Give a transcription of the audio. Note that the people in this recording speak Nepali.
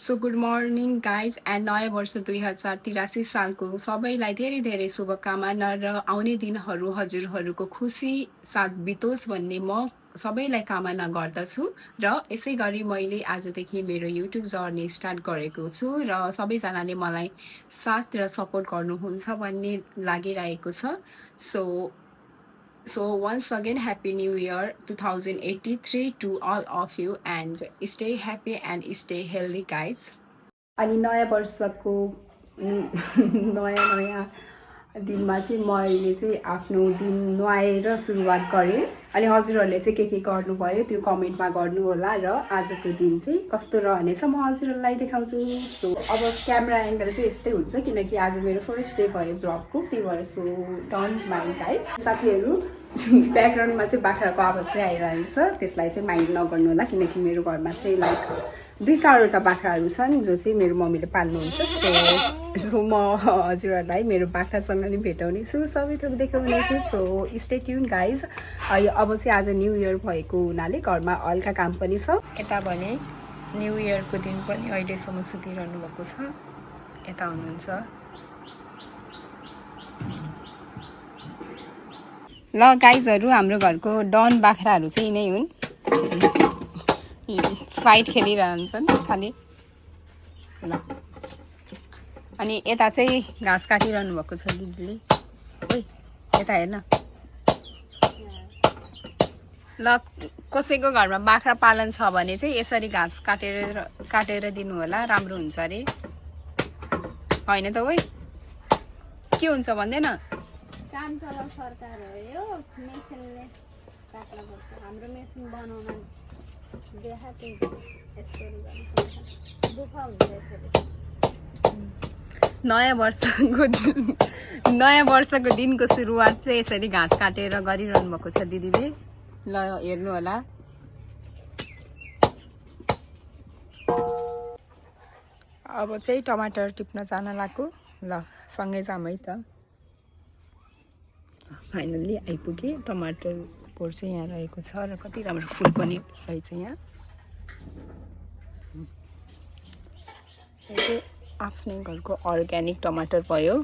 So good morning guys and नयाँ वर्ष 2083 सालको सबैलाई धेरै धेरै शुभकामना र आउने दिनहरू हजुरहरूको खुसी साथ बितोस् भन्ने म सबैलाई कामना गर्दछु र यसै गरी मैले आजदेखि मेरो युट्युब जर्नी स्टार्ट गरेको छु र सबैजनाले मलाई साथ र सपोर्ट गर्नुहुन्छ भन्ने लागिरहेको छ So once again, Happy New Year 2083 to all of you and stay happy and stay healthy guys. अनि नयाँ वर्षको नयाँ दिनमा चाहिँ मैले चाहिँ आफ्नो दिन नुहाएर सुरुवात गरेँ। अनि हजुरहरूले चाहिँ के गर्नुभयो त्यो कमेन्टमा गर्नु होला र आजको दिन चाहिँ कस्तो रहनेछ म हजुरहरूलाई देखाउँछु। सो अब क्यामेरा एङ्गल चाहिँ यस्तै हुन्छ किनकि आज मेरो फर्स्ट डे भयो ब्लगको, त्यही भएर सो डोन्ट माइन्ड गाइज। साथीहरू ब्याकग्राउन्डमा चाहिँ बाख्राको आवाज चाहिँ आइरहन्छ, त्यसलाई चाहिँ माइन्ड नगर्नु होला किनकि मेरो घरमा चाहिँ लाइक 2-4वटा बाख्राहरू छन् जो चाहिँ मेरो मम्मीले पाल्नुहुन्छ। सो म हजुरहरूलाई मेरो बाख्रासँग नै भेटाउने छु, सबै थोक देखाउने छु। So stay tune guys. अब चाहिँ आज न्यू इयर भएको हुनाले घरमा हल्का काम पनि छ। यता भने न्यू इयरको दिन पनि अहिलेसम्म सुतिरहनु भएको छ, यता हुनुहुन्छ। ल गाइजहरू, हाम्रो घरको डन बाख्राहरू चाहिँ यिनै हुन्, फाइट खेलिरहन्छन् खालि। ल अनि यता चाहिँ घाँस काटिरहनु भएको छ दिदीले। ओइ यता हेर्न। ल कसैको घरमा बाख्रा पालन छ भने चाहिँ यसरी घाँस काटेर दिनु होला, राम्रो हुन्छ अरे होइन त? ओइ के हुन्छ भन्दैन? काम चलाउ सरकार हो यो, मेसिनले काट्न पर्छ। हाम्रो मेसिन बनाउन देखाएको यसरी गर्नुपर्छ, दुःख हुन्छ यसरी। नयाँ वर्षको दिनको सुरुवात चाहिँ यसरी घाँस काटेर गरिरहनु भएको छ दिदीले। ल हेर्नु होला। अब चाहिँ टमाटर टिप्न जान लाग्यो। ल सँगै जाम है त। फाइनल्ली आइपुगेँ। टमाटर बोट चाहिँ यहाँ रहेको छ र कति राम्रो फुल पनि रहेछ यहाँ। यो चाहिँ आफ्नै घरको अर्ग्यानिक टमाटर भयो।